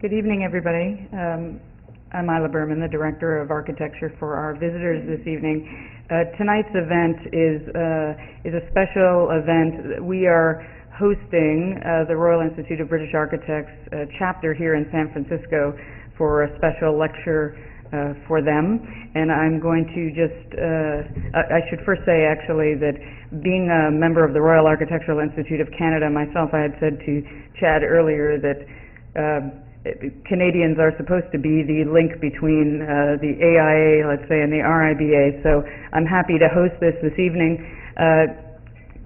Good evening, everybody. I'm Isla Berman, the Director of Architecture for our visitors this evening. Tonight's event is a special event. We are hosting the Royal Institute of British Architects chapter here in San Francisco for a special lecture for them. And I'm going to just, I should first say actually that being a member of the Royal Architectural Institute of Canada myself, I had said to Chad earlier that Canadians are supposed to be the link between the AIA, let's say, and the RIBA, so I'm happy to host this evening.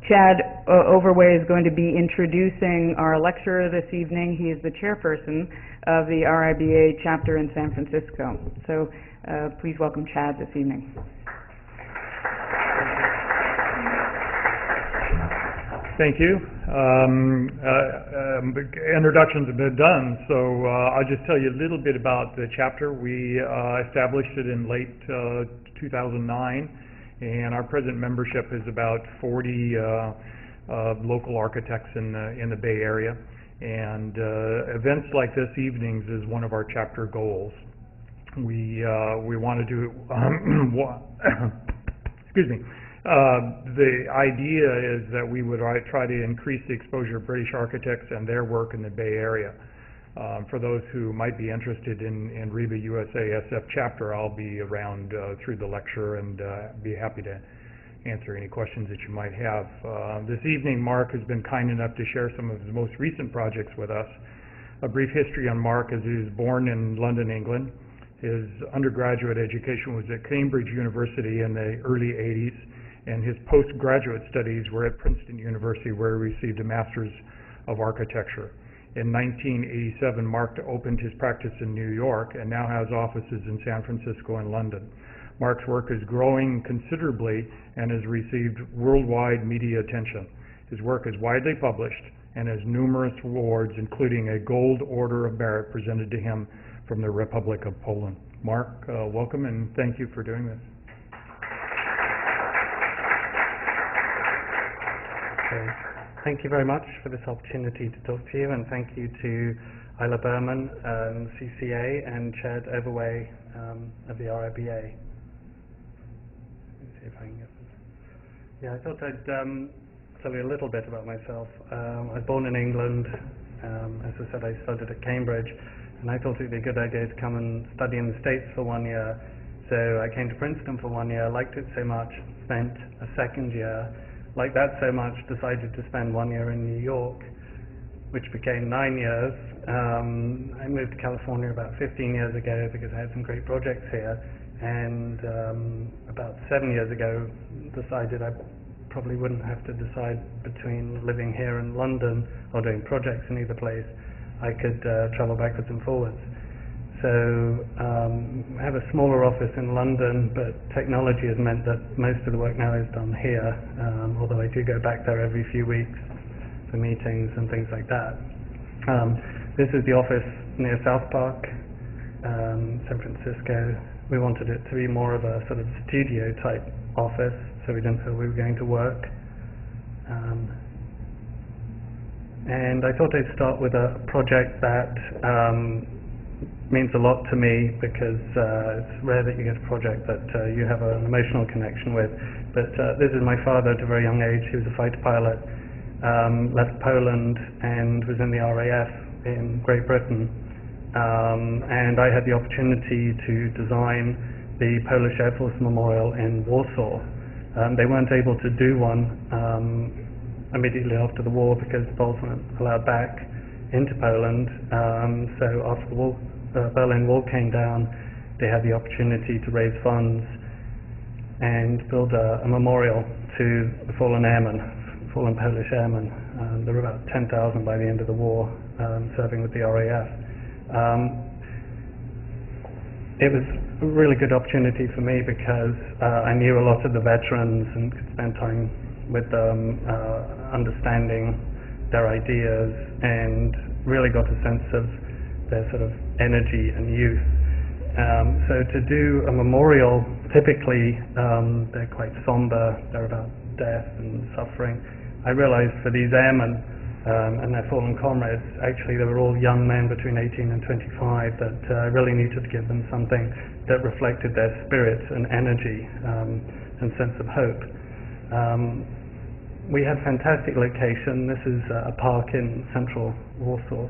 Chad Overway is going to be introducing our lecturer this evening. He is the chairperson of the RIBA chapter in San Francisco. So please welcome Chad this evening. Thank you. Introductions have been done, so I'll just tell you a little bit about the chapter. We established it in late 2009, and our present membership is about 40 local architects in the Bay Area. And events like this evenings is one of our chapter goals. We want to do excuse me. The idea is that we would try to increase the exposure of British architects and their work in the Bay Area. For those who might be interested in RIBA USA SF chapter, I'll be around through the lecture and be happy to answer any questions that you might have. This evening, Mark has been kind enough to share some of his most recent projects with us. A brief history on Mark is he was born in London, England. His undergraduate education was at Cambridge University in the early 80s. And his postgraduate studies were at Princeton University, where he received a Master's of Architecture. In 1987, Mark opened his practice in New York and now has offices in San Francisco and London. Mark's work is growing considerably and has received worldwide media attention. His work is widely published and has numerous awards, including a Gold Order of Merit presented to him from the Republic of Poland. Mark, welcome, and thank you for doing this. Thank you very much for this opportunity to talk to you, and thank you to Isla Berman, CCA, and Chad Overway of the RIBA. Let me see if I can get this. Yeah, I thought I'd tell you a little bit about myself. I was born in England. As I said, I studied at Cambridge, and I thought it would be a good idea to come and study in the States for 1 year. So I came to Princeton for 1 year, liked it so much, spent a second year, like that so much, decided to spend 1 year in New York, which became 9 years. I moved to California about 15 years ago because I had some great projects here, and about 7 years ago decided I probably wouldn't have to decide between living here in London or doing projects in either place. I could travel backwards and forwards. So I have a smaller office in London, but technology has meant that most of the work now is done here, although I do go back there every few weeks for meetings and things like that. This is the office near South Park, San Francisco. We wanted it to be more of a sort of studio type office, so we didn't feel we were going to work. And I thought I'd start with a project that means a lot to me, because it's rare that you get a project that you have an emotional connection with. But this is my father at a very young age. He was a fighter pilot, left Poland and was in the RAF in Great Britain. And I had the opportunity to design the Polish Air Force Memorial in Warsaw. They weren't able to do one immediately after the war because the Poles weren't allowed back into Poland. So after the Berlin Wall came down, they had the opportunity to raise funds and build a memorial to the fallen airmen, fallen Polish airmen. There were about 10,000 by the end of the war serving with the RAF. It was a really good opportunity for me because I knew a lot of the veterans and could spend time with them, understanding their ideas, and really got a sense of their sort of energy and youth. So to do a memorial, typically they're quite somber, they're about death and suffering. I realized for these airmen, and their fallen comrades. Actually, they were all young men between 18 and 25 that really needed to give them something that reflected their spirit and energy and sense of hope. We had fantastic location. This is a park in central Warsaw,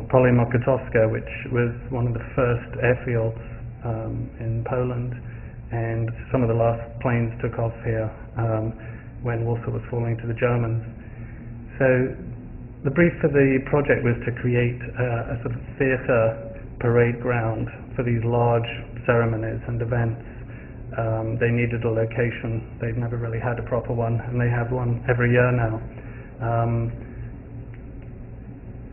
Pole Mokotowska, which was one of the first airfields in Poland, and some of the last planes took off here when Warsaw was falling to the Germans. So the brief for the project was to create a sort of theatre parade ground for these large ceremonies and events. They needed a location. They'd never really had a proper one, and they have one every year now.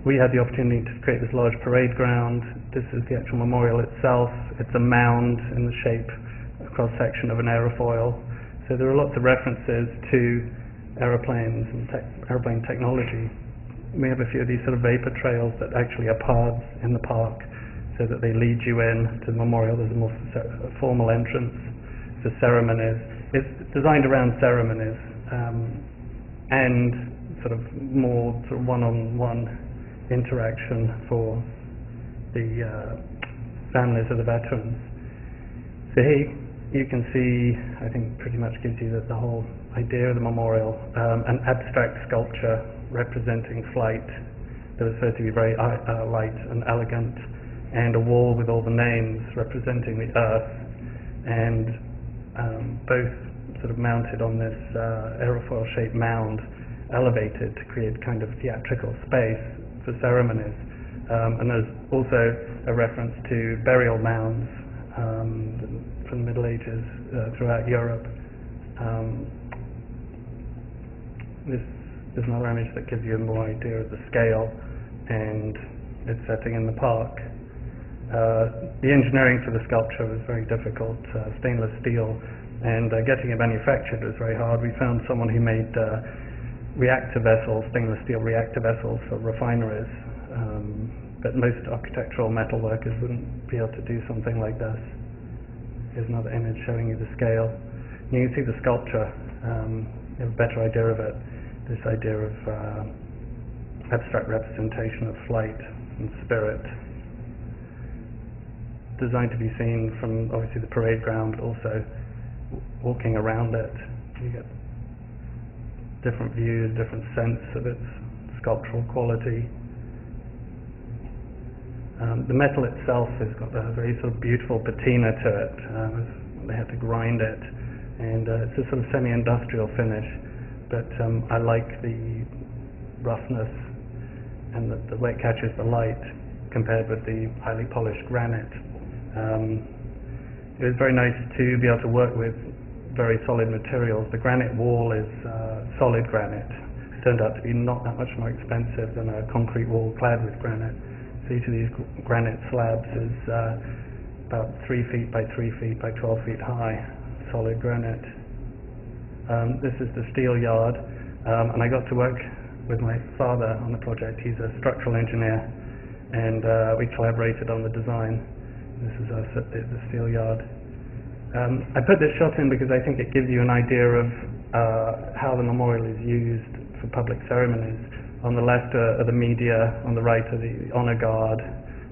We had the opportunity to create this large parade ground. This is the actual memorial itself. It's a mound in the shape, a cross-section of an aerofoil. So there are lots of references to aeroplanes and aeroplane technology. We have a few of these sort of vapor trails that actually are paths in the park, so that they lead you in to the memorial. There's a more formal entrance to ceremonies. It's designed around ceremonies and sort of more sort of one-on-one interaction for the families of the veterans. So here you can see, I think pretty much gives you the whole idea of the memorial, an abstract sculpture representing flight that was supposed to be very light and elegant, and a wall with all the names representing the earth, and both sort of mounted on this aerofoil shaped mound, elevated to create kind of theatrical space for ceremonies. And there's also a reference to burial mounds from the Middle Ages throughout Europe. This is another image that gives you a more idea of the scale and its setting in the park. The engineering for the sculpture was very difficult, stainless steel, and getting it manufactured was very hard. We found someone who made reactor vessels, stainless steel reactor vessels for refineries, but most architectural metal workers wouldn't be able to do something like this. Here's another image showing you the scale. You can see the sculpture, you have a better idea of it, this idea of abstract representation of flight and spirit, designed to be seen from obviously the parade ground, but also walking around it. You get different views, different sense of its sculptural quality. The metal itself has got a very sort of beautiful patina to it. They had to grind it, and it's a sort of semi-industrial finish, but I like the roughness and the way it catches the light compared with the highly polished granite. It was very nice to be able to work with very solid materials. The granite wall is solid granite. It turned out to be not that much more expensive than a concrete wall clad with granite. So each of these granite slabs is about 3 feet by 3 feet by 12 feet high, solid granite. This is the steel yard, and I got to work with my father on the project. He's a structural engineer, and we collaborated on the design. This is the steel yard. I put this shot in because I think it gives you an idea of how the memorial is used for public ceremonies. On the left are the media, on the right are the honor guard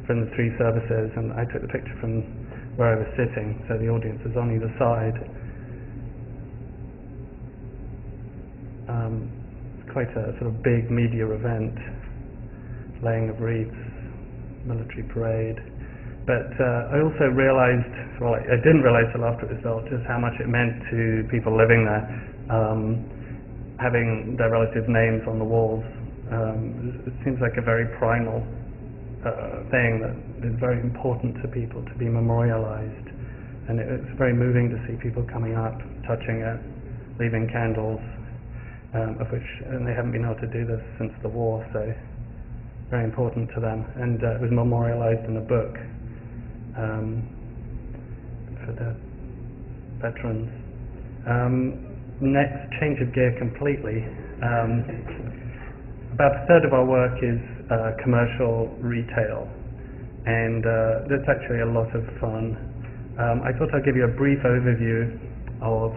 from the three services, and I took the picture from where I was sitting, so the audience is on either side. It's quite a sort of big media event, laying of wreaths, military parade. But I also realized, well, I didn't realize till after it was built, just how much it meant to people living there, having their relatives' names on the walls. It seems like a very primal thing that is very important to people to be memorialized, and it's very moving to see people coming up, touching it, leaving candles, and they haven't been able to do this since the war, so very important to them. And it was memorialized in a book for the veterans. Next, change of gear completely. About a third of our work is commercial retail, and that's actually a lot of fun. I thought I'd give you a brief overview of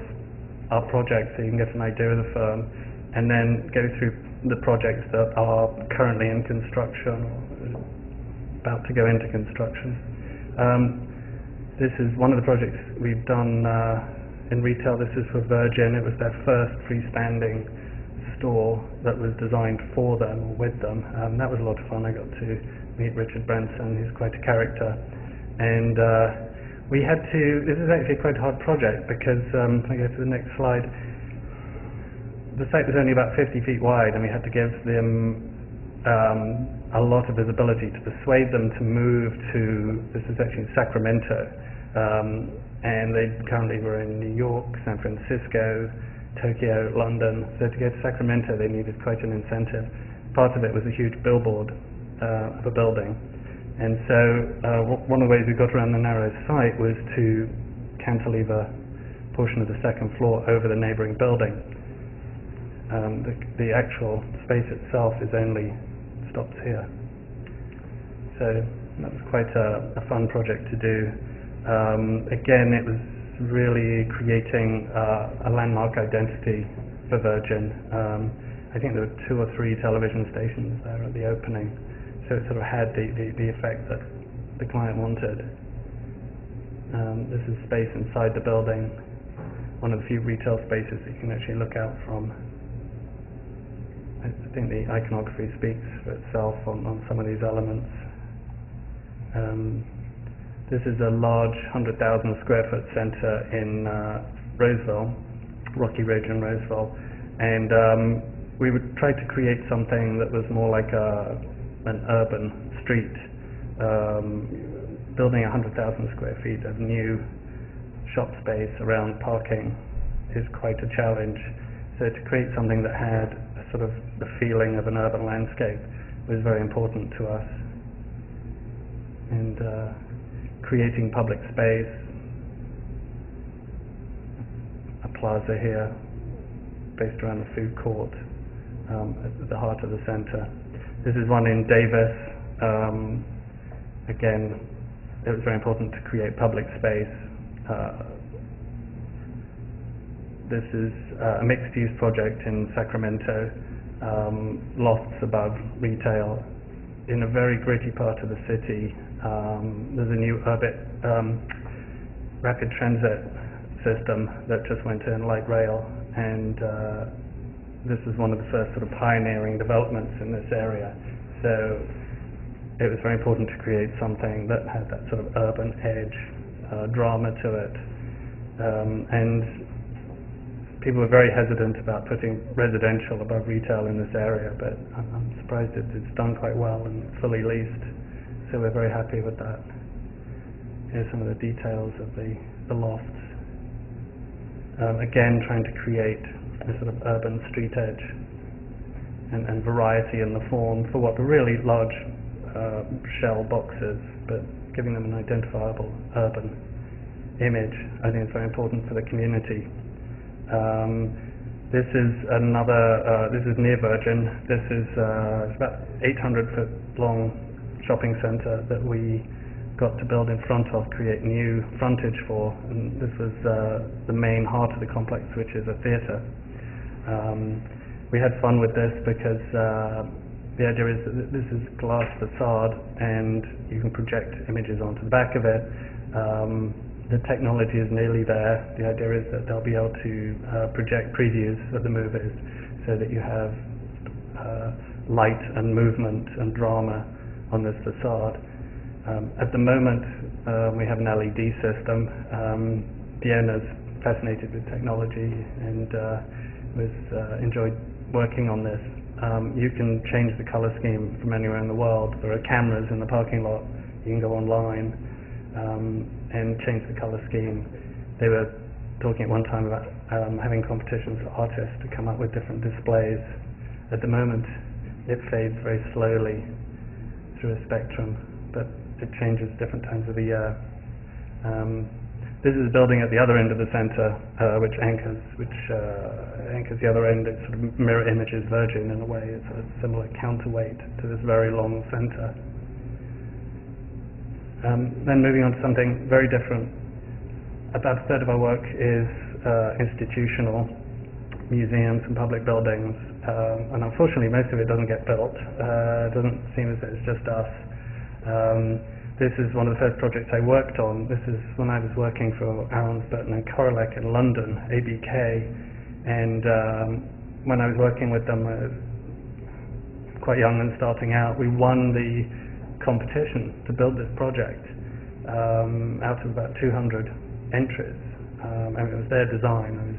our project so you can get an idea of the firm. and then go through the projects that are currently in construction or about to go into construction. This is one of the projects we've done in retail. This is for Virgin. It was their first freestanding store that was designed for them or with them. That was a lot of fun. I got to meet Richard Branson, who's quite a character. And we had to, this is actually quite a hard project because, if I go to the next slide, the site was only about 50 feet wide, and we had to give them a lot of visibility to persuade them to move to, this is actually in Sacramento, and they currently were in New York, San Francisco, Tokyo, London. So to go to Sacramento they needed quite an incentive. Part of it was a huge billboard of a building, and so one of the ways we got around the narrow site was to cantilever a portion of the second floor over the neighboring building. The actual space itself is only stops here. So that was quite a fun project to do. Again, it was really creating a landmark identity for Virgin. I think there were 2 or 3 television stations there at the opening, so it sort of had the effect that the client wanted. This is space inside the building, one of the few retail spaces that you can actually look out from. I think the iconography speaks for itself on some of these elements. This is a large 100,000 square foot center in Roseville, Rocky Ridge in Roseville, and we would try to create something that was more like an urban street. Building 100,000 square feet of new shop space around parking is quite a challenge. So to create something that had a sort of the feeling of an urban landscape was very important to us. And creating public space, a plaza here based around the food court at the heart of the center. This is one in Davis. Again, it was very important to create public space. This is a mixed-use project in Sacramento, lofts above retail. In a very gritty part of the city, there's a new rapid transit system that just went in, light rail, and this is one of the first sort of pioneering developments in this area. So it was very important to create something that had that sort of urban edge, drama to it, and people were very hesitant about putting residential above retail in this area, but I'm surprised it's done quite well and fully leased, so we're very happy with that. Here's some of the details of the lofts. Again, trying to create a sort of urban street edge and variety in the form for what were really large shell boxes, but giving them an identifiable urban image. I think it's very important for the community. This is another, this is near Virgin. This is about 800-foot long shopping center that we got to build in front of, create new frontage for, and this was the main heart of the complex, which is a theater. We had fun with this because the idea is that this is glass facade and you can project images onto the back of it. The technology is nearly there. The idea is that they'll be able to project previews of the movies so that you have light and movement and drama on this facade. At the moment, we have an LED system. The owner's fascinated with technology and enjoyed working on this. You can change the color scheme from anywhere in the world. There are cameras in the parking lot. You can go online and change the color scheme. They were talking at one time about having competitions for artists to come up with different displays. At the moment, it fades very slowly through a spectrum, but it changes different times of the year. This is a building at the other end of the center, which anchors the other end. It sort of mirror images Virgin in a way. It's a similar counterweight to this very long center. Then moving on to something very different. About a third of our work is institutional. museums and public buildings, and unfortunately most of it doesn't get built. It doesn't seem as if it's just us. This is one of the first projects I worked on. This is when I was working for Arons, Burton and Korolek in London, ABK, and when I was working with them, I was quite young and starting out. We won the competition to build this project out of about 200 entries, and it was their design. I was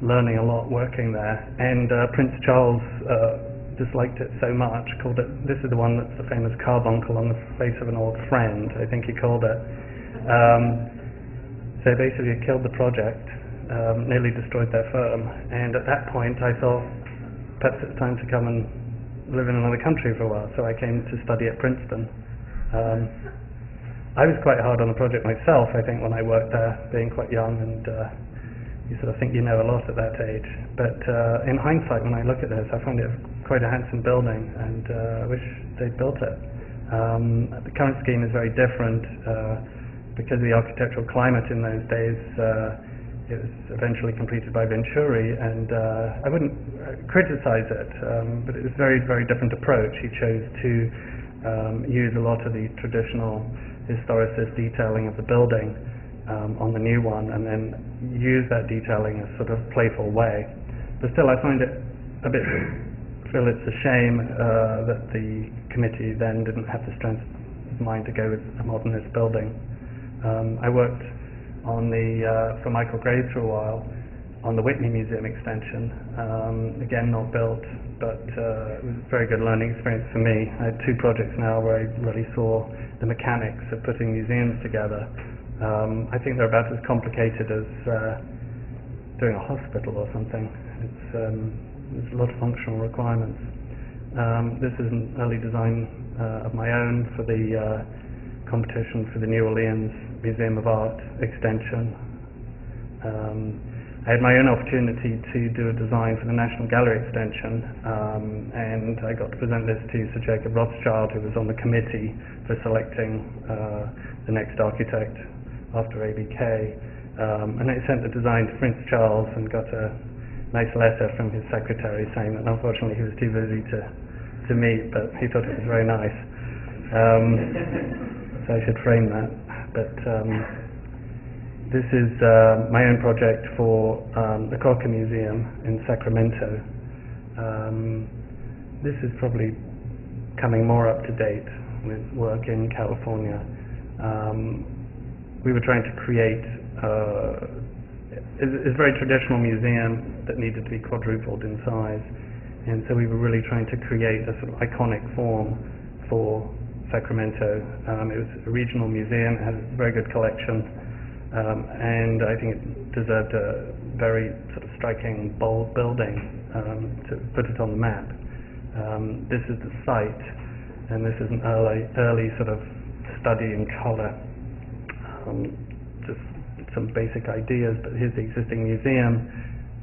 learning a lot working there, and Prince Charles disliked it so much, called it, this is the one that's the famous carbuncle on the face of an old friend, I think he called it. So basically it killed the project, nearly destroyed their firm, and at that point I thought perhaps it's time to come and live in another country for a while, so I came to study at Princeton. I was quite hard on the project myself, I think, when I worked there, being quite young, and you sort of think you know a lot at that age. But in hindsight, when I look at this, I find it quite a handsome building, and I wish they'd built it. The current scheme is very different because of the architectural climate in those days. It was eventually completed by Venturi, and I wouldn't criticize it, but it was a very, very different approach. He chose to use a lot of the traditional historicist detailing of the building on the new one, and then use that detailing in a sort of playful way. But still, I find it a bit, feel it's a shame that the committee then didn't have the strength of mind to go with a modernist building. I worked on for Michael Graves for a while on the Whitney Museum extension, again not built, but it was a very good learning experience for me. I had two projects now where I really saw the mechanics of putting museums together. I think they're about as complicated as doing a hospital or something. There's a lot of functional requirements. This is an early design of my own for the competition for the New Orleans Museum of Art extension. I had my own opportunity to do a design for the National Gallery extension, and I got to present this to Sir Jacob Rothschild, who was on the committee for selecting the next architect after ABK, and I sent the design to Prince Charles and got a nice letter from his secretary saying that unfortunately he was too busy to meet, but he thought it was very nice. So I should frame that. But this is my own project for the Crocker Museum in Sacramento. This is probably coming more up to date with work in California. We were trying to create it's a very traditional museum that needed to be quadrupled in size, and so we were really trying to create a sort of iconic form for Sacramento. It was a regional museum, it had a very good collection, and I think it deserved a very sort of striking, bold building to put it on the map. This is the site, and this is an early sort of study in color. Just some basic ideas, but here's the existing museum.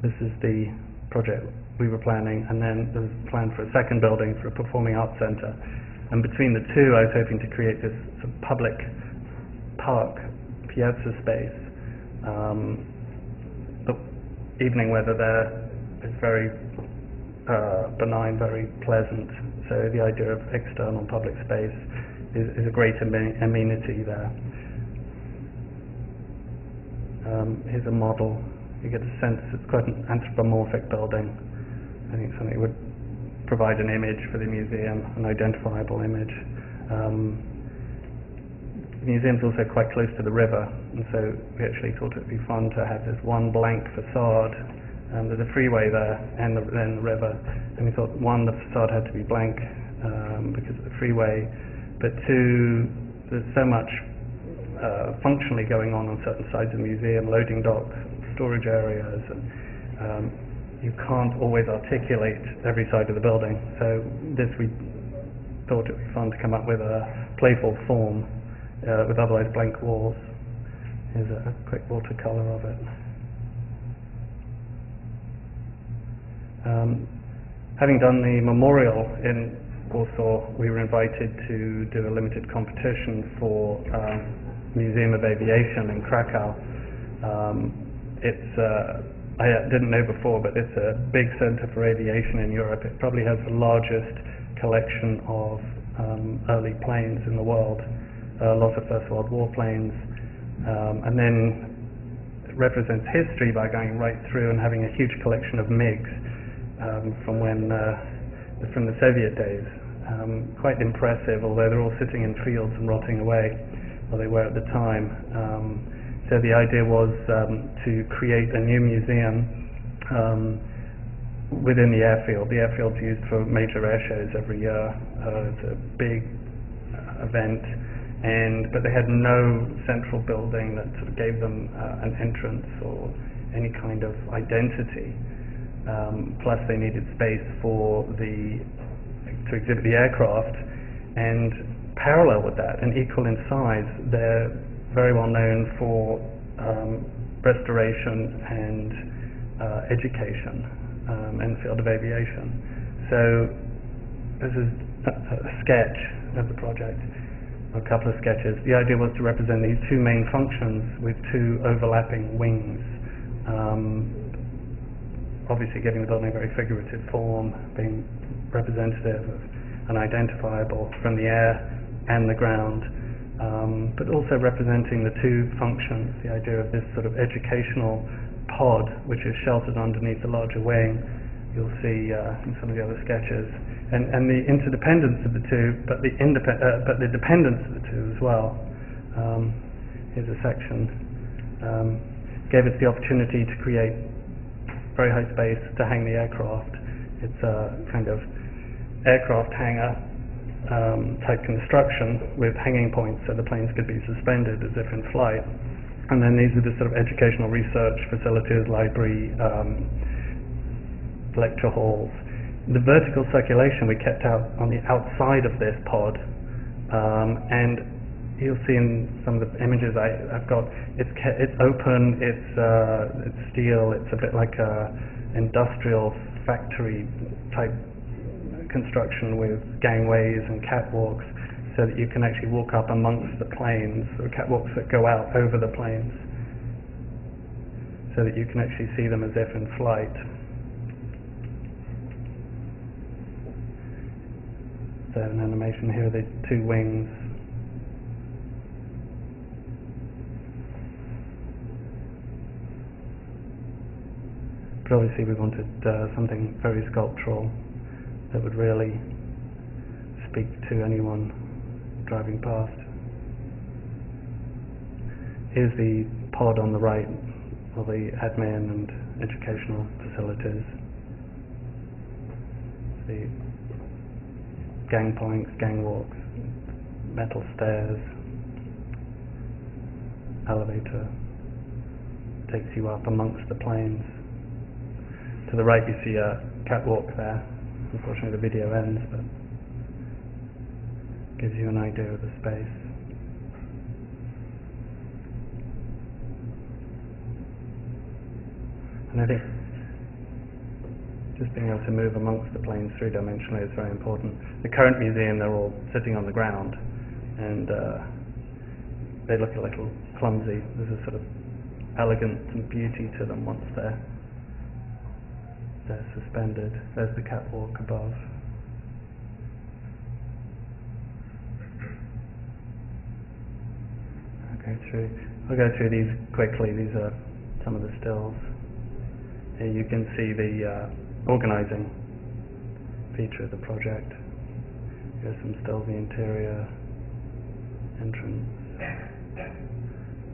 This is the project we were planning, and then there was a plan for a second building for a performing arts center. And between the two, I was hoping to create this sort of public park piazza space. The evening weather there is very benign, very pleasant. So the idea of external public space is a great amenity there. Here's a model. You get a sense it's quite an anthropomorphic building. I think something would provide an image for the museum, an identifiable image. The museum's also quite close to the river, and so we actually thought it would be fun to have this one blank facade. There's a freeway there and then the river, and we thought, one, the facade had to be blank because of the freeway, but two, there's so much functionally going on certain sides of the museum, loading docks, storage areas, and you can't always articulate every side of the building. So this, we thought it would be fun to come up with a playful form with otherwise blank walls. Here's a quick watercolor of it. Having done the memorial in Warsaw, we were invited to do a limited competition for Museum of Aviation in Krakow. It's I didn't know before, but it's a big center for aviation in Europe. It probably has the largest collection of early planes in the world, lots of First World War planes, and then it represents history by going right through and having a huge collection of MiGs from the Soviet days. Quite impressive, although they're all sitting in fields and rotting away, or they were at the time. So the idea was to create a new museum within the airfield. The airfield's used for major air shows every year. It's a big event, but they had no central building that sort of gave them an entrance or any kind of identity. Plus they needed space to exhibit the aircraft, and parallel with that and equal in size, they're very well known for restoration and education in the field of aviation. So this is a sketch of the project, a couple of sketches. The idea was to represent these two main functions with two overlapping wings, obviously giving the building a very figurative form, being representative of and identifiable from the air and the ground, but also representing the two functions, the idea of this sort of educational pod which is sheltered underneath the larger wing. You'll see in some of the other sketches, and the interdependence of the two, but the dependence of the two as well. Here's a section. Gave us the opportunity to create very high space to hang the aircraft. It's a kind of aircraft hangar type construction with hanging points so the planes could be suspended as if in flight. And then these are the sort of educational research facilities, library, lecture halls. The vertical circulation we kept out on the outside of this pod, and you'll see in some of the images I've got, it's open, it's steel, it's a bit like a industrial factory type construction with gangways and catwalks, so that you can actually walk up amongst the planes, or catwalks that go out over the planes, so that you can actually see them as if in flight. So an animation here, the two wings. But obviously we wanted something very sculptural that would really speak to anyone driving past. Here's the pod on the right, of the admin and educational facilities. The gang points, gang walks, metal stairs, elevator takes you up amongst the planes. To the right you see a catwalk there. Unfortunately the video ends, but gives you an idea of the space. And I think just being able to move amongst the planes three-dimensionally is very important. The current museum, they're all sitting on the ground, and they look a little clumsy. There's a sort of elegance and beauty to them once they're suspended. There's the catwalk above. I'll go through these quickly. These are some of the stills. Here you can see the organizing feature of the project. Here's some stills of the interior entrance.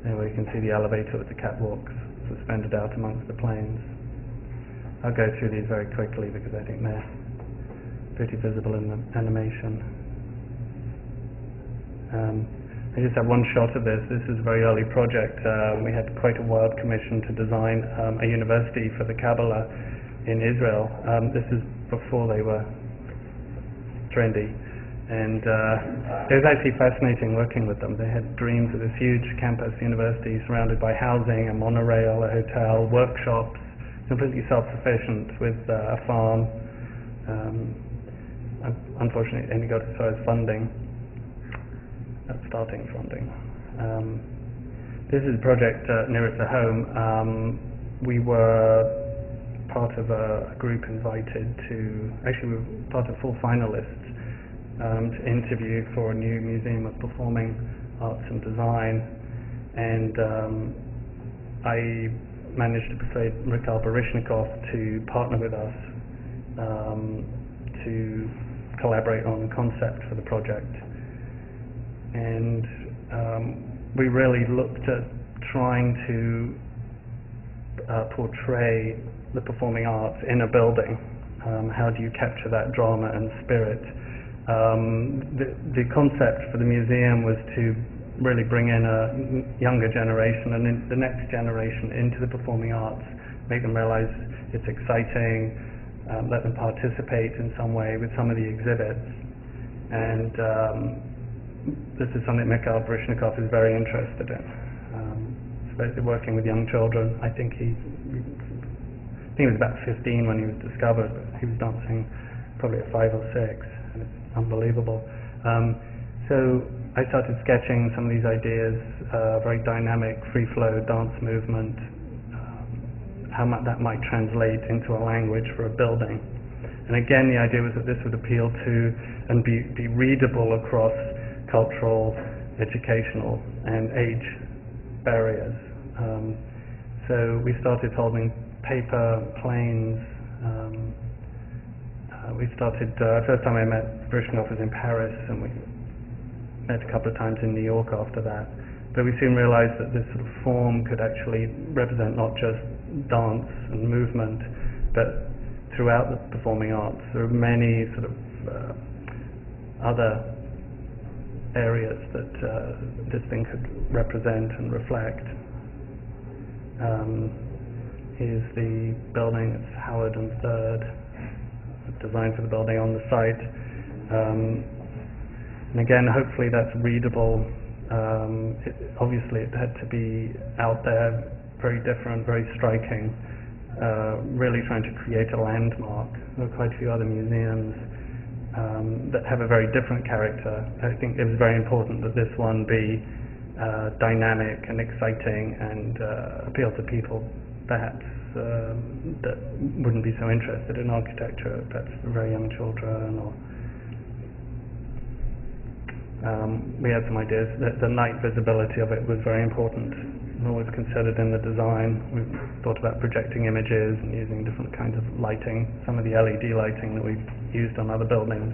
Anyway, you can see the elevator with the catwalks suspended out amongst the planes. I'll go through these very quickly because I think they're pretty visible in the animation. I just have one shot of this. This is a very early project. We had quite a wild commission to design a university for the Kabbalah in Israel. This is before they were trendy. And it was actually fascinating working with them. They had dreams of this huge campus university surrounded by housing, a monorail, a hotel, workshops, completely self-sufficient with a farm. Unfortunately, it only got as far as funding, starting funding. This is a project nearer to home. we were part of a group invited to, actually we were part of 4 finalists to interview for a new Museum of Performing Arts and Design, and I managed to persuade Mikhail Baryshnikov to partner with us to collaborate on the concept for the project. And we really looked at trying to portray the performing arts in a building. How do you capture that drama and spirit? The concept for the museum was to really bring in a younger generation and the next generation into the performing arts, make them realize it's exciting, let them participate in some way with some of the exhibits. And this is something Mikhail Baryshnikov is very interested in, especially working with young children. I think he was about 15 when he was discovered, but he was dancing probably at 5 or 6, and it's unbelievable. So I started sketching some of these ideas, very dynamic, free-flow dance movement, how that might translate into a language for a building. And again, the idea was that this would appeal to and be readable across cultural, educational, and age barriers. So we started holding paper planes. We started, first time I met Baryshnikov was in Paris, and we met a couple of times in New York after that. But we soon realized that this sort of form could actually represent not just dance and movement, but throughout the performing arts there are many sort of other areas that this thing could represent and reflect. Here's the building, it's Howard and Third, designed for the building on the site. And again, hopefully that's readable. Obviously it had to be out there, very different, very striking, really trying to create a landmark. There are quite a few other museums that have a very different character. I think it was very important that this one be dynamic and exciting and appeal to people perhaps that wouldn't be so interested in architecture, perhaps very young children, or we had some ideas that the night visibility of it was very important and always considered in the design. We thought about projecting images and using different kinds of lighting, some of the LED lighting that we've used on other buildings.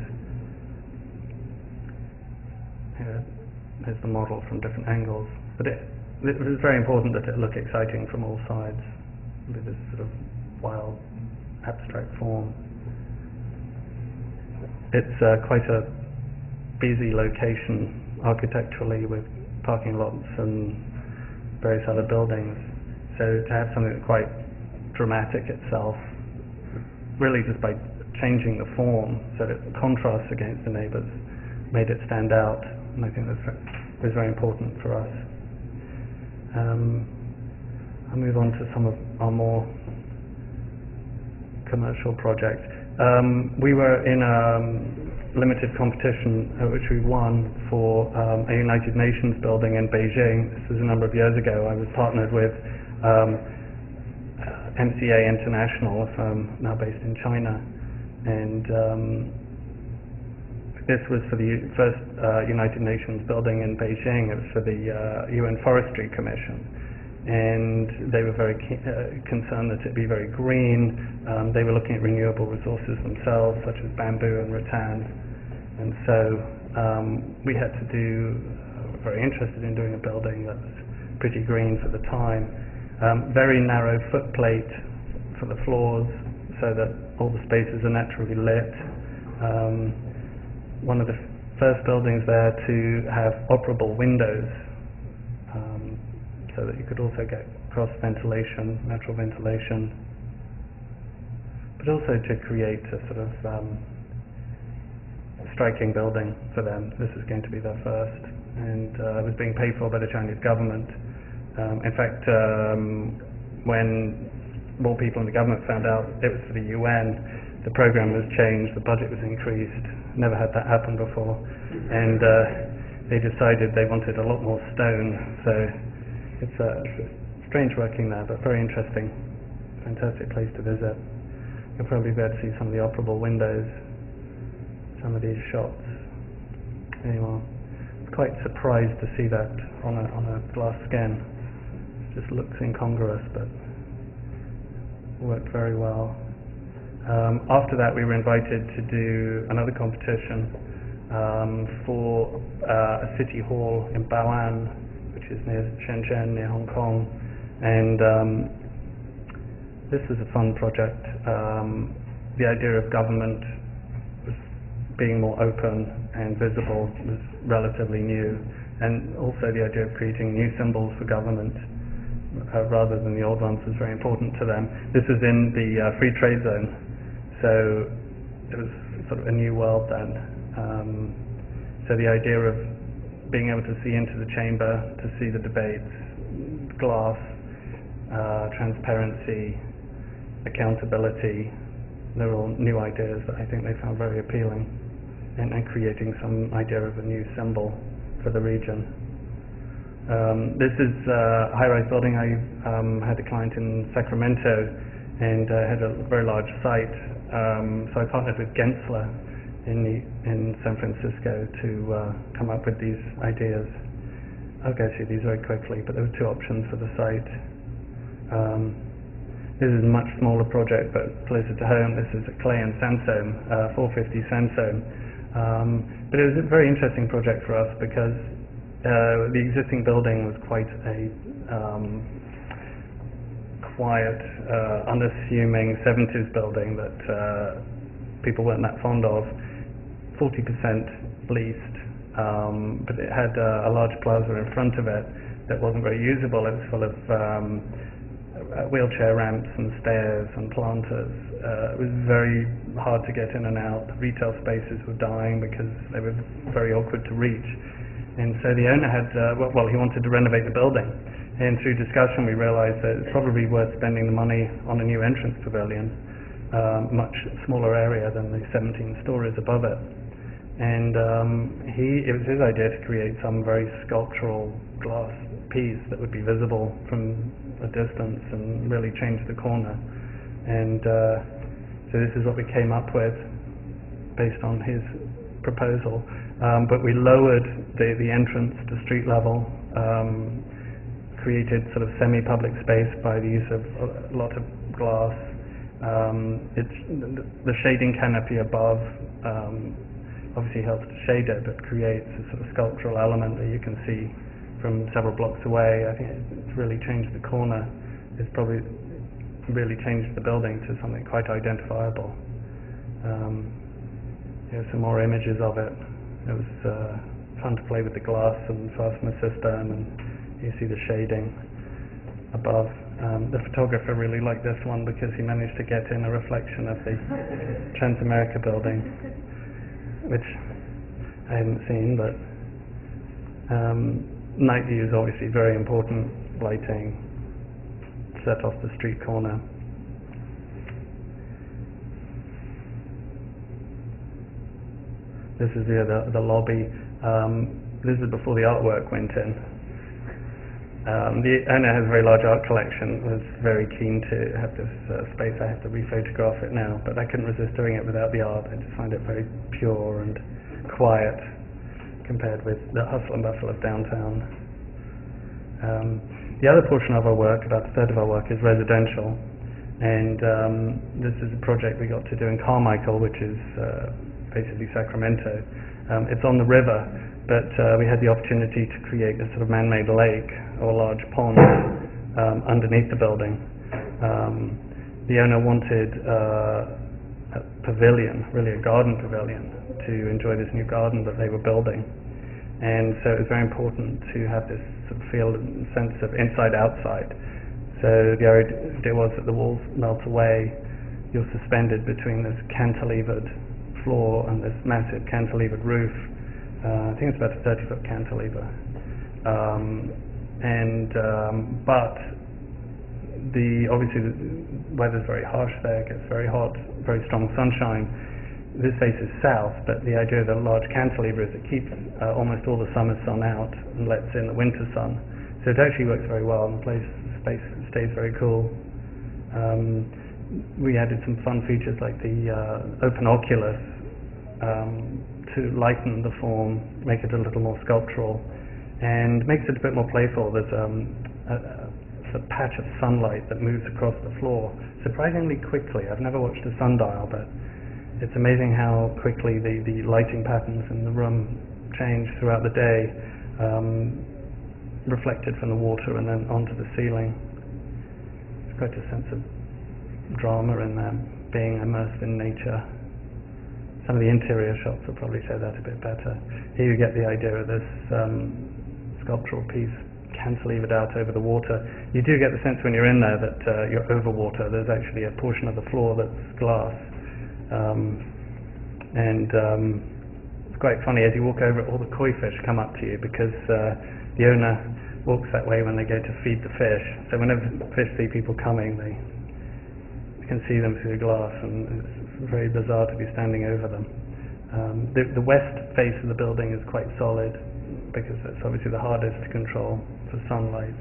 Here's the model from different angles. But it was very important that it look exciting from all sides, with this sort of wild, abstract form. It's quite a busy location architecturally, with parking lots and various other buildings. So to have something that's quite dramatic itself, really just by changing the form so that it contrasts against the neighbours, made it stand out, and I think that was very important for us. I'll move on to some of our more commercial projects. We were in a limited competition which we won for a United Nations building in Beijing. This was a number of years ago. I was partnered with MCA International, a firm now based in China, and this was for the first United Nations building in Beijing. It was for the UN Forestry Commission, and they were very concerned that it be very green. They were looking at renewable resources themselves, such as bamboo and rattan, and so we had to were very interested in doing a building that was pretty green for the time. Very narrow footplate for the floors, so that all the spaces are naturally lit. One of the first buildings there to have operable windows, so that you could also get cross ventilation, natural ventilation, but also to create a sort of striking building for them. This is going to be their first, and it was being paid for by the Chinese government. In fact, when more people in the government found out it was for the UN, the program was changed, the budget was increased. Never had that happen before, and they decided they wanted a lot more stone. So it's strange working there, but very interesting. fantastic place to visit. You'll probably be able to see some of the operable windows, some of these shots. Anyway, I was quite surprised to see that on a glass scan. It just looks incongruous, but worked very well. After that, we were invited to do another competition for a city hall in Bao'an, which is near Shenzhen, near Hong Kong, and this was a fun project. The idea of government was being more open and visible was relatively new, and also the idea of creating new symbols for government rather than the old ones was very important to them. This was in the free trade zone, so it was sort of a new world then. So the idea of being able to see into the chamber, to see the debates, glass, transparency, accountability, they're all new ideas that I think they found very appealing, and creating some idea of a new symbol for the region. This is a high-rise building. I had a client in Sacramento and had a very large site, so I partnered with Gensler in San Francisco to come up with these ideas. I'll go through these very quickly, but there were two options for the site. This is a much smaller project, but closer to home. This is a clay and sandstone, 450 sandstone. But it was a very interesting project for us because the existing building was quite a quiet, unassuming 70s building that people weren't that fond of. 40% leased, but it had a large plaza in front of it that wasn't very usable. It was full of wheelchair ramps and stairs and planters. It was very hard to get in and out. The retail spaces were dying because they were very awkward to reach. And so the owner had, he wanted to renovate the building. And through discussion we realized that it's probably worth spending the money on a new entrance pavilion, much smaller area than the 17 stories above it. And it was his idea to create some very sculptural glass piece that would be visible from a distance and really change the corner. And so this is what we came up with based on his proposal. But we lowered the entrance to street level, created sort of semi-public space by the use of a lot of glass. It's the shading canopy above obviously helps to shade it, but creates a sort of sculptural element that you can see from several blocks away. I think it's really changed the corner. It's probably really changed the building to something quite identifiable. Here's some more images of it. It was fun to play with the glass and fastener system, and you see the shading above. The photographer really liked this one because he managed to get in a reflection of the Transamerica building, which I hadn't seen, but night view is obviously very important. Lighting, set off the street corner. This is the lobby. This is before the artwork went in. The owner has a very large art collection. Was very keen to have this space. I have to rephotograph it now, but I couldn't resist doing it without the art. I just find it very pure and quiet compared with the hustle and bustle of downtown. The other portion of our work, about a third of our work, is residential, and this is a project we got to do in Carmichael, which is basically Sacramento. It's on the river, but we had the opportunity to create a sort of man-made lake or large pond underneath the building. The owner wanted a pavilion, really a garden pavilion, to enjoy this new garden that they were building. And so it was very important to have this sort of feel and sense of inside-outside. So the idea was that the walls melt away, you're suspended between this cantilevered floor and this massive cantilevered roof. I think it's about a 30-foot cantilever. But obviously the weather's very harsh there, it gets very hot, very strong sunshine. This faces south, but the idea of the large cantilever is it keeps almost all the summer sun out and lets in the winter sun. So it actually works very well, and the space stays very cool. We added some fun features like the open oculus to lighten the form, make it a little more sculptural, and makes it a bit more playful. There's a patch of sunlight that moves across the floor surprisingly quickly. I've never watched a sundial, but it's amazing how quickly the lighting patterns in the room change throughout the day, reflected from the water and then onto the ceiling. There's quite a sense of drama in that, being immersed in nature. Some of the interior shots will probably show that a bit better. Here you get the idea of this sculptural piece cantilevered out over the water. You do get the sense when you're in there that you're over water. There's actually a portion of the floor that's glass. It's quite funny, as you walk over it, all the koi fish come up to you because the owner walks that way when they go to feed the fish. So whenever fish see people coming, they can see them through the glass, and it's very bizarre to be standing over them. The west face of the building is quite solid because it's obviously the hardest to control for sunlight.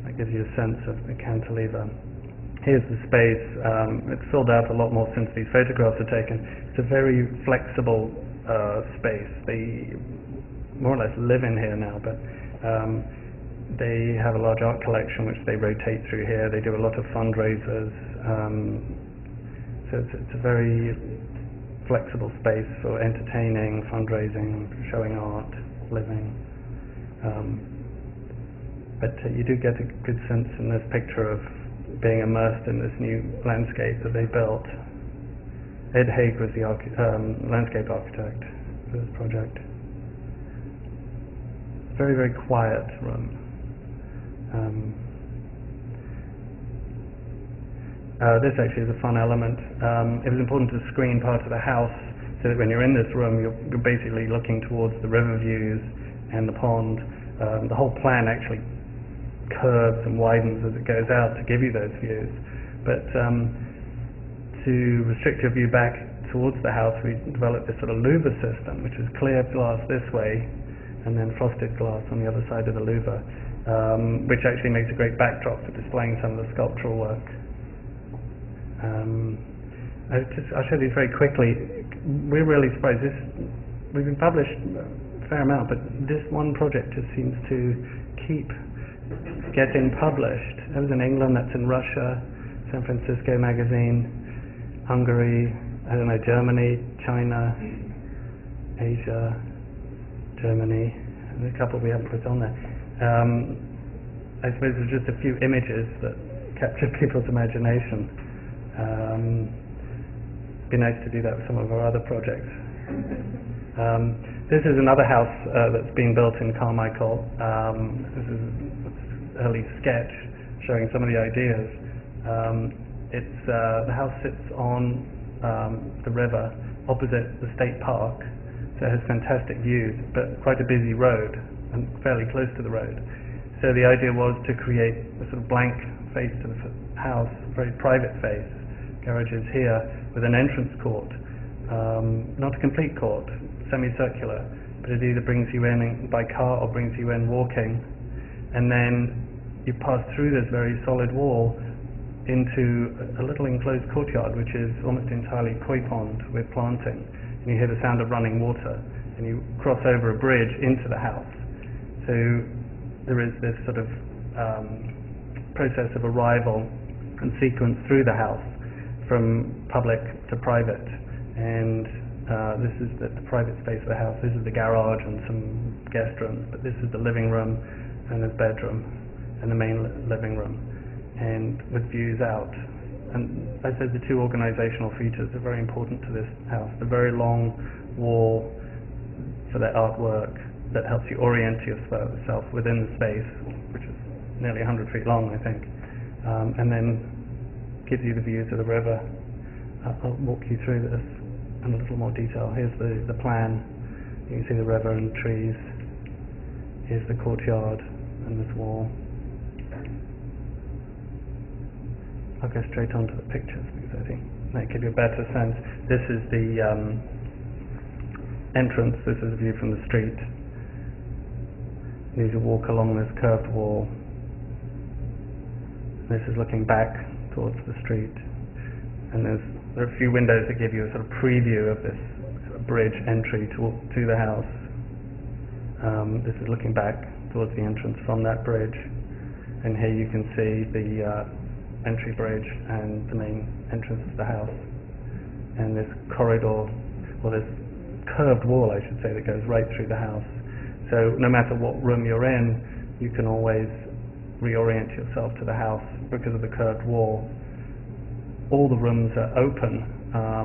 That gives you a sense of the cantilever. Here's the space. It's filled out a lot more since these photographs are taken. It's a very flexible space. They more or less live in here now, but they have a large art collection which they rotate through here. They do a lot of fundraisers. So it's a very flexible space for entertaining, fundraising, showing art, living. But you do get a good sense in this picture of being immersed in this new landscape that they built. Ed Haig was the landscape architect for this project. Very, very quiet room. This actually is a fun element. It was important to screen part of the house so that when you're in this room you're basically looking towards the river views and the pond. The whole plan actually curves and widens as it goes out to give you those views. But to restrict your view back towards the house, we developed this sort of louver system, which is clear glass this way and then frosted glass on the other side of the louver, which actually makes a great backdrop for displaying some of the sculptural work. I'll show these very quickly. We're really surprised. We've been published a fair amount, but this one project just seems to keep getting published. That was in England, that's in Russia, San Francisco Magazine, Hungary, Germany, China, Asia, Germany, and a couple we haven't put on there. I suppose there's just a few images that capture people's imagination. It'd be nice to do that with some of our other projects. This is another house that's being built in Carmichael. This is an early sketch showing some of the ideas. The house sits on the river opposite the state park, so it has fantastic views, but quite a busy road and fairly close to the road. So the idea was to create a sort of blank face to the house, very private face. Garage is here with an entrance court, not a complete court, semicircular, but it either brings you in by car or brings you in walking, and then you pass through this very solid wall into a little enclosed courtyard which is almost entirely koi pond with planting, and you hear the sound of running water, and you cross over a bridge into the house. So there is this sort of process of arrival and sequence through the house from public to private, and this is the private space of the house. This is the garage and some guest rooms, but this is the living room and the bedroom and the main living room, and with views out. And I said the two organizational features are very important to this house. The very long wall for the artwork that helps you orient yourself within the space, which is nearly 100 feet long, I think, and then gives you the views of the river. I'll walk you through this in a little more detail. Here's the plan. You can see the river and trees. Here's the courtyard and this wall. I'll go straight on to the pictures because I think that gives you a better sense. This is the entrance. This is a view from the street. You walk along this curved wall. This is looking back towards the street, and there are a few windows that give you a sort of preview of this sort of bridge entry to the house. This is looking back towards the entrance from that bridge, and here you can see the entry bridge and the main entrance to the house, and this corridor, or this curved wall I should say, that goes right through the house. So no matter what room you're in, you can always reorient yourself to the house because of the curved wall. All the rooms are open,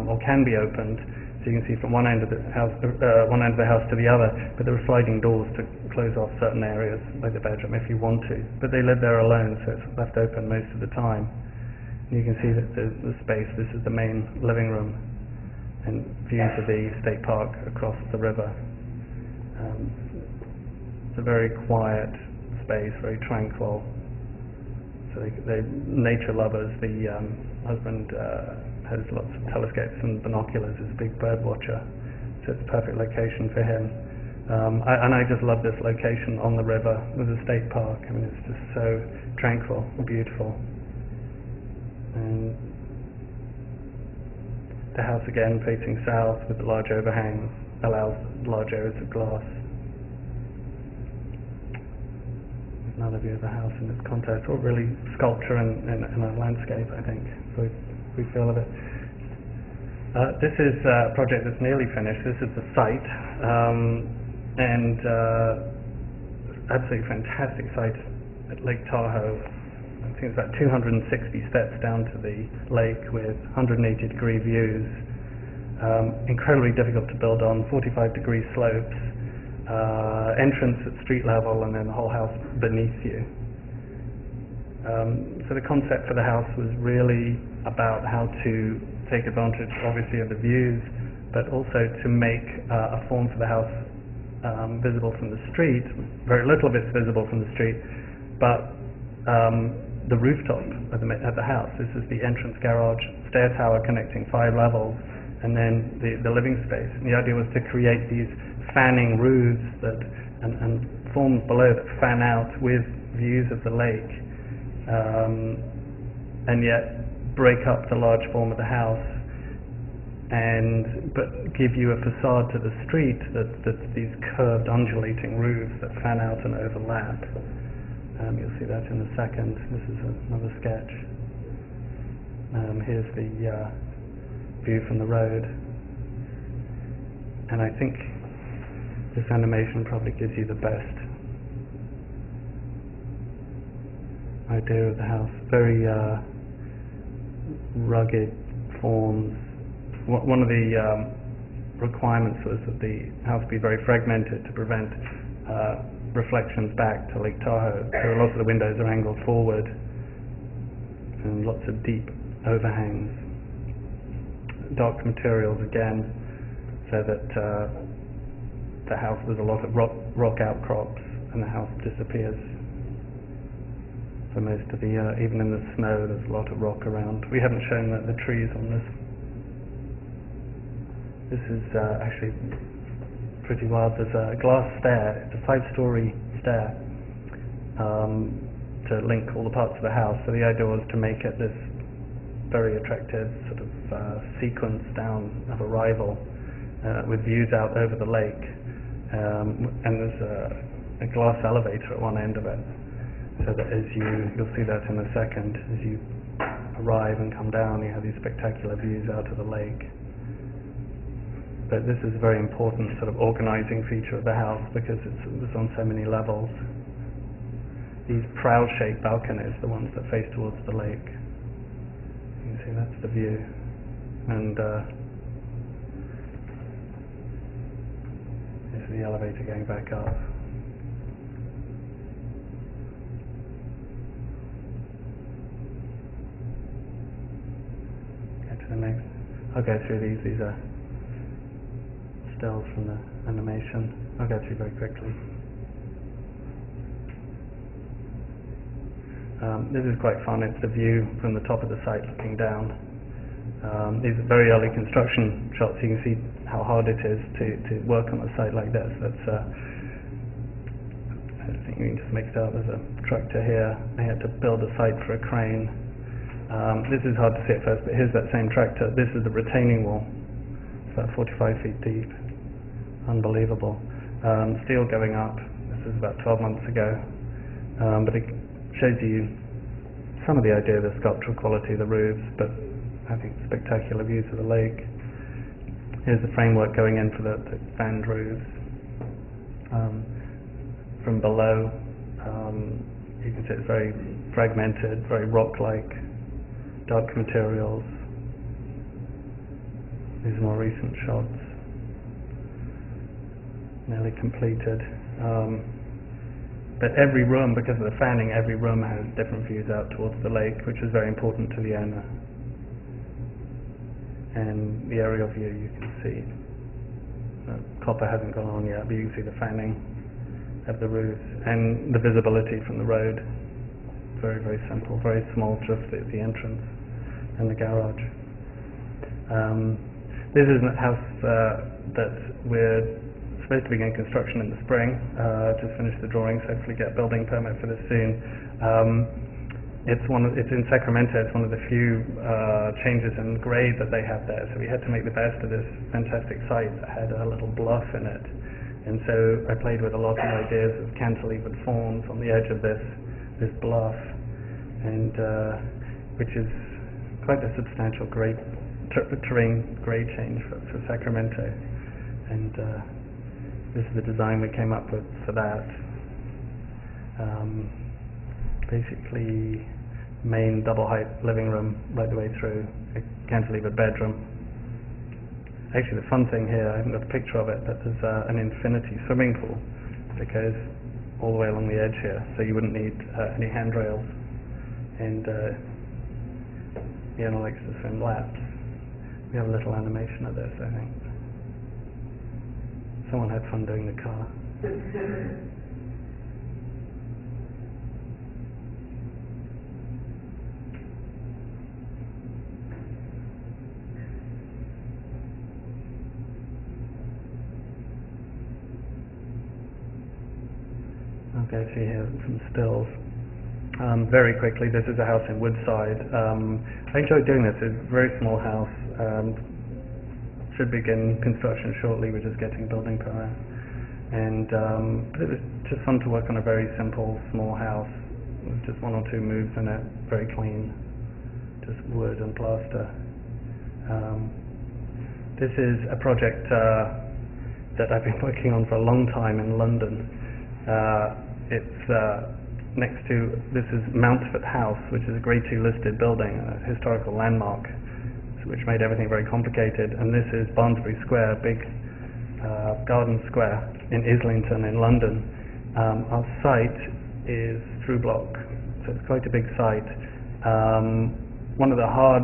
or can be opened, so you can see from one end of the house to the other, but there are sliding doors to close off certain areas, like the bedroom, if you want to. But they live there alone, so it's left open most of the time. And you can see that the space, this is the main living room, and views of the state park across the river. It's a very quiet space, very tranquil. So they're nature lovers. The husband has lots of telescopes and binoculars, is a big bird watcher, so it's a perfect location for him. And I just love this location on the river with the state park. I mean, it's just so tranquil and beautiful. And the house again facing south with the large overhang allows large areas of glass. Another view of the house in its context, or really sculpture and a landscape, I think. So we feel of it. This is a project that's nearly finished. This is the site, and absolutely fantastic site at Lake Tahoe. I think it's about 260 steps down to the lake with 180-degree views. Incredibly difficult to build on, 45-degree slopes. Entrance at street level, and then the whole house beneath you. So the concept for the house was really about how to take advantage, obviously, of the views, but also to make a form for the house visible from the street. Very little of it's visible from the street, but the rooftop at the house. This is the entrance garage, stair tower connecting 5 levels, and then the living space. And the idea was to create these fanning roofs and forms below that fan out with views of the lake, and yet break up the large form of the house, but give you a facade to the street that's these curved, undulating roofs that fan out and overlap. You'll see that in a second. This is another sketch. Here's the view from the road, and I think this animation probably gives you the best idea of the house. Very rugged forms. One of the requirements was that the house be very fragmented to prevent reflections back to Lake Tahoe. So lots of the windows are angled forward, and lots of deep overhangs. Dark materials again, so that the house, there's a lot of rock outcrops, and the house disappears. So most of the, even in the snow, there's a lot of rock around. We haven't shown the trees on this. This is actually pretty wild. There's a glass stair. It's a 5-story stair to link all the parts of the house. So the idea was to make it this very attractive sort of sequence down of arrival with views out over the lake. And there's a glass elevator at one end of it, so that as you'll see that in a second, as you arrive and come down, you have these spectacular views out of the lake. But this is a very important sort of organizing feature of the house because it's on so many levels. These prow-shaped balconies, the ones that face towards the lake. You can see that's the view. And this is the elevator going back up. Get to the next. I'll go through these. These are stills from the animation. I'll go through very quickly. This is quite fun. It's the view from the top of the site looking down. These are very early construction shots. You can see how hard it is to work on a site like this. That's interesting. You can just make it out. There's a tractor here. They had to build a site for a crane. This is hard to see at first, but here's that same tractor. This is the retaining wall. It's about 45 feet deep. Unbelievable. Steel going up. This is about 12 months ago. But it shows you some of the idea of the sculptural quality of the roofs, but I think spectacular views of the lake. Here's the framework going in for the fanned roofs. From below, you can see it's very fragmented, very rock-like, dark materials. These are more recent shots. Nearly completed. But every room, because of the fanning, every room has different views out towards the lake, which is very important to the owner. And the aerial view you can see. Copper hasn't gone on yet, but you can see the fanning of the roofs and the visibility from the road. Very, very simple, very small, just at the entrance and the garage. This is a house that we're supposed to begin construction in the spring. Just finished the drawings, hopefully get a building permit for this soon. It's in Sacramento. It's one of the few changes in grade that they have there. So we had to make the best of this fantastic site that had a little bluff in it. And so I played with a lot of ideas of cantilevered forms on the edge of this bluff, and which is quite a substantial terrain grade change for Sacramento. And this is the design we came up with for that. Basically, main double height living room right the way through, a cantilevered bedroom. Actually, the fun thing here, I haven't got a picture of it, but there's an infinity swimming pool that goes all the way along the edge here, so you wouldn't need any handrails. And the owner likes to swim laps. We have a little animation of this, I think. Someone had fun doing the car. Okay, so here some stills. Very quickly, this is a house in Woodside. I enjoyed doing this. It's a very small house. Should begin construction shortly. We're just getting building permit. And but it was just fun to work on a very simple, small house with just one or two moves in it. Very clean, just wood and plaster. This is a project that I've been working on for a long time in London. It's next to, this is Mountford House, which is a Grade 2 listed building, a historical landmark, which made everything very complicated. And this is Barnsbury Square, big garden square in Islington in London. Our site is through block, so it's quite a big site. One of the hard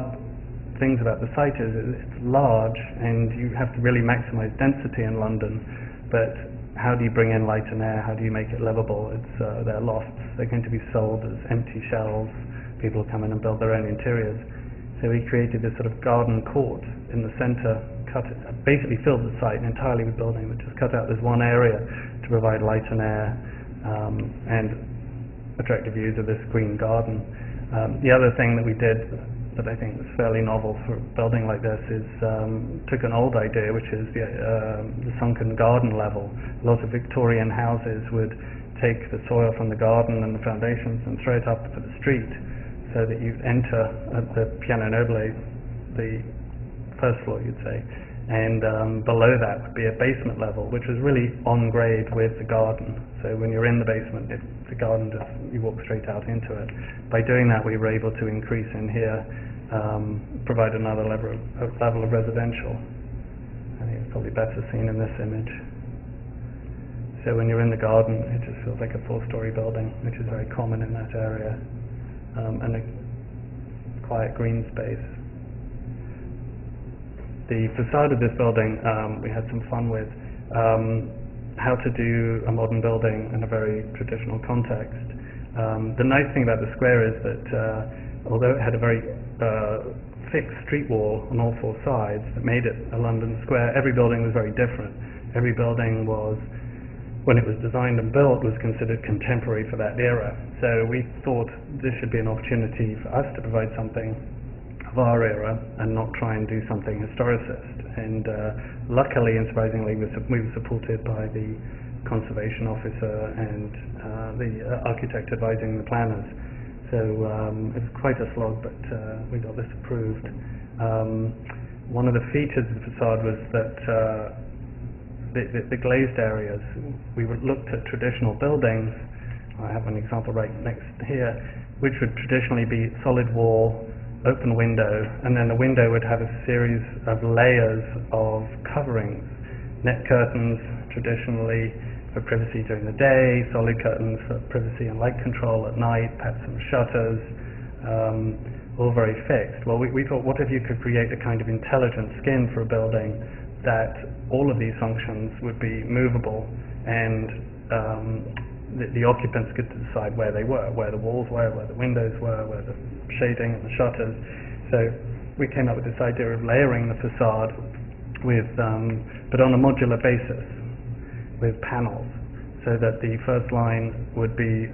things about the site is it's large, and you have to really maximize density in London, but how do you bring in light and air? How do you make it livable? They're lofts. They're going to be sold as empty shells. People will come in and build their own interiors. So we created this sort of garden court in the center, basically filled the site entirely with building, but just cut out this one area to provide light and air and attractive views of this green garden. The other thing that we did that I think was fairly novel for a building like this is took an old idea, which is the sunken garden level. Lots of Victorian houses would take the soil from the garden and the foundations and throw it up to the street, so that you enter at the piano nobile, the first floor you'd say, and below that would be a basement level, which was really on grade with the garden. So when you're in the basement, the garden just, you walk straight out into it. By doing that, we were able to increase in here, provide another level of residential. I think it's probably better seen in this image. So when you're in the garden, it just feels like a 4-story building, which is very common in that area, and a quiet green space. The facade of this building we had some fun with, how to do a modern building in a very traditional context. The nice thing about the square is that although it had a very thick street wall on all 4 sides that made it a London square, every building was very different. Every building was when it was designed and built, was considered contemporary for that era. So we thought this should be an opportunity for us to provide something of our era and not try and do something historicist. And luckily and surprisingly, we were supported by the conservation officer and the architect advising the planners. So it was quite a slog, but we got this approved. One of the features of the facade was that the glazed areas, we looked at traditional buildings. I have an example right next here, which would traditionally be solid wall, open window, and then the window would have a series of layers of coverings. Net curtains, traditionally for privacy during the day, solid curtains for privacy and light control at night, perhaps some shutters, all very fixed. Well, we thought, what if you could create a kind of intelligent skin for a building that all of these functions would be movable, and the occupants could decide where they were, where the walls were, where the windows were, where the shading and the shutters. So we came up with this idea of layering the facade with, but on a modular basis, with panels, so that the first line would be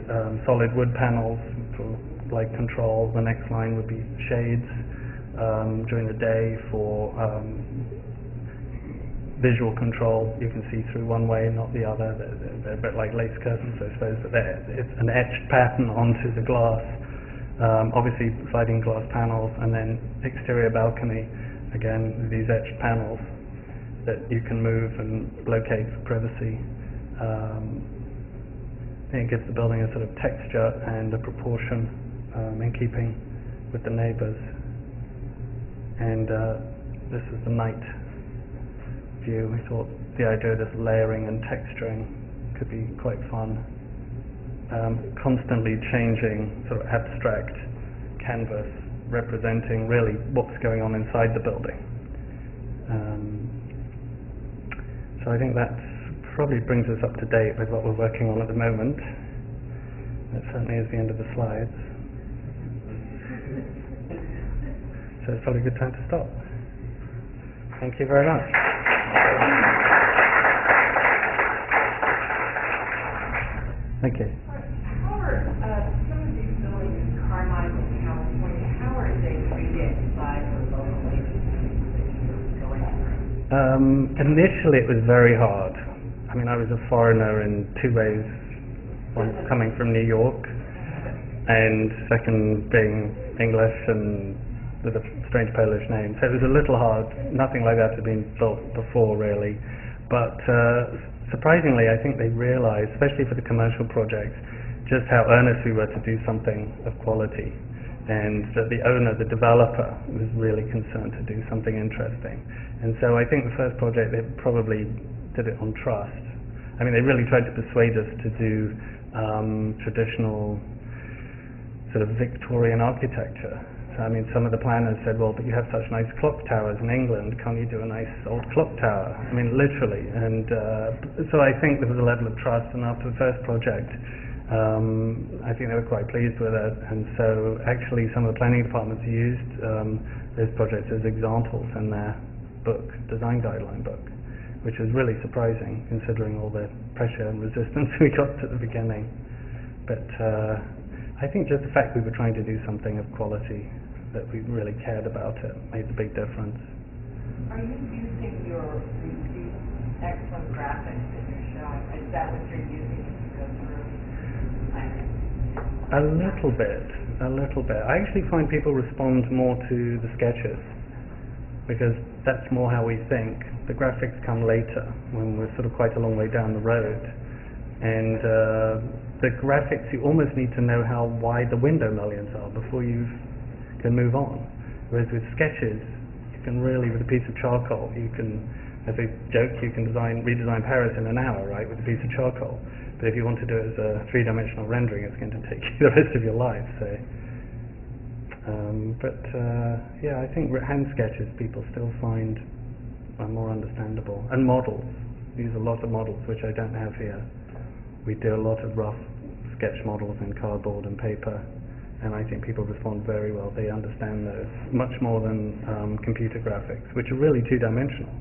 solid wood panels for light control, the next line would be shades during the day for visual control. You can see through one way, not the other. They're a bit like lace curtains, I suppose, but it's an etched pattern onto the glass. Obviously sliding glass panels, and then exterior balcony, again these etched panels that you can move and locate for privacy. It gives the building a sort of texture and a proportion in keeping with the neighbours. And this is the night view. We thought the idea of this layering and texturing could be quite fun. Constantly changing sort of abstract canvas representing really what's going on inside the building. So I think that probably brings us up to date with what we're working on at the moment. That certainly is the end of the slides. So it's probably a good time to stop. Thank you very much. Thank you. How are some of these buildings in Carmichael, California, how are they treated by the local agencies going through? Initially it was very hard. I mean, I was a foreigner in two ways. One coming from New York, and second being English and with a strange Polish name. So it was a little hard. Nothing like that had been built before, really. But surprisingly, I think they realized, especially for the commercial projects, just how earnest we were to do something of quality, and that the owner, the developer, was really concerned to do something interesting. And so I think the first project, they probably did it on trust. I mean, they really tried to persuade us to do traditional sort of Victorian architecture. So, I mean, some of the planners said, well, but you have such nice clock towers in England, can't you do a nice old clock tower? I mean, literally. And so I think there was a level of trust, and after the first project, I think they were quite pleased with it. And so actually some of the planning departments used those projects as examples in their book, design guideline book, which was really surprising considering all the pressure and resistance we got at the beginning. But I think just the fact we were trying to do something of quality, that we really cared about it, made a big difference. Are you using your excellent graphics that you're showing? Is that what you're using to go through? A little bit. I actually find people respond more to the sketches, because that's more how we think. The graphics come later, when we're sort of quite a long way down the road. And the graphics, you almost need to know how wide the window mullions are before you can move on. Whereas with sketches, you can really, with a piece of charcoal, you can, as a joke, you can redesign Paris in an hour, right, with a piece of charcoal. But if you want to do it as a three-dimensional rendering, it's going to take you the rest of your life. So, yeah, I think hand sketches people still find are more understandable. And models. We use a lot of models, which I don't have here. We do a lot of rough sketch models in cardboard and paper, and I think people respond very well. They understand those much more than computer graphics, which are really two-dimensional.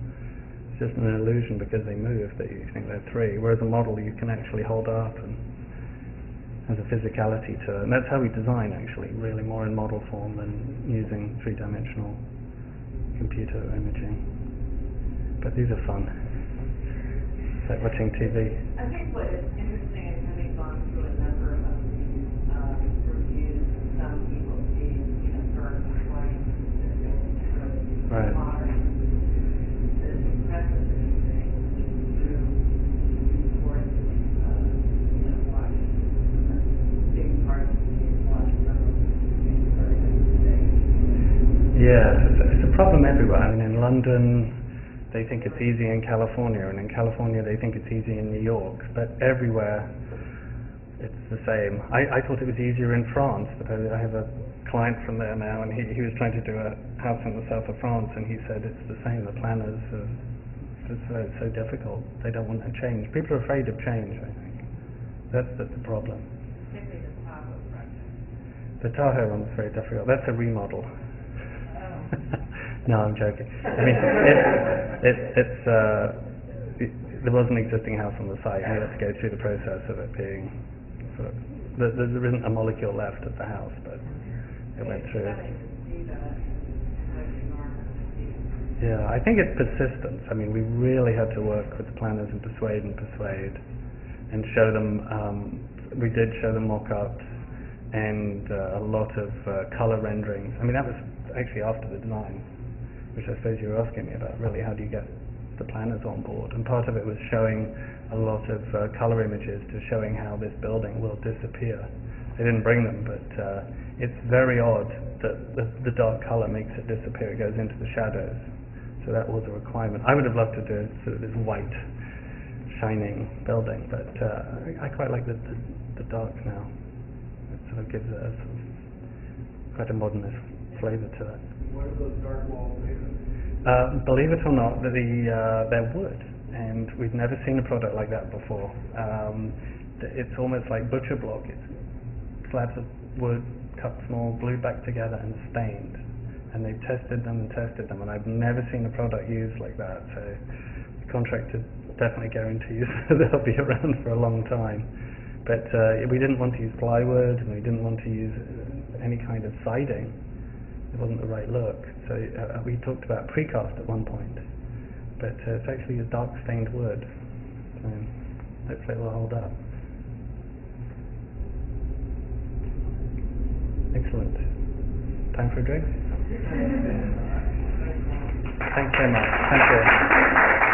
So just an illusion because they move that you think they're three, whereas a model you can actually hold up and has a physicality to it. And that's how we design, actually, really more in model form than using three-dimensional computer imaging. But these are fun. It's like watching TV. I think what is interesting is having gone through a number of these reviews, some people see, firms trying to Right. modern. It's impressive that you think through towards watch big part of the watch some of these very things. Yeah, it's a problem everywhere. I mean, in London, they think it's easy in California, and in California they think it's easy in New York, but everywhere it's the same. I thought it was easier in France, but I have a client from there now, and he was trying to do a house in the south of France, and he said it's the same. The planners it's so difficult. They don't want to change. People are afraid of change, I think. That's the problem. Particularly the Tahoe project. The Tahoe one's very difficult. That's a remodel. No, I'm joking. I mean, there was an existing house on the site, and you had to go through the process of it being sort of, there isn't a molecule left at the house, but it went through. Yeah, I think it's persistence. I mean, we really had to work with the planners and persuade, and show them. We did show them mock-ups and a lot of color renderings. I mean, that was actually after the design, which I suppose you were asking me about, really, how do you get the planners on board? And part of it was showing a lot of color images to showing how this building will disappear. They didn't bring them, but it's very odd that the dark color makes it disappear. It goes into the shadows. So that was a requirement. I would have loved to do sort of this white, shining building, but I quite like the dark now. It sort of gives it a sort of quite a modernist flavor to it. What are those dark walls made of? Believe it or not, they're wood, and we've never seen a product like that before. It's almost like butcher block. It's slabs of wood cut small, glued back together, and stained. And they've tested them, and I've never seen a product used like that. So the contractor definitely guarantees they'll be around for a long time. But we didn't want to use plywood, and we didn't want to use any kind of siding. It wasn't the right look. So we talked about precast at one point, but it's actually a dark stained wood. So hopefully it will hold up. Excellent. Time for a drink? Thanks very much. Thank you.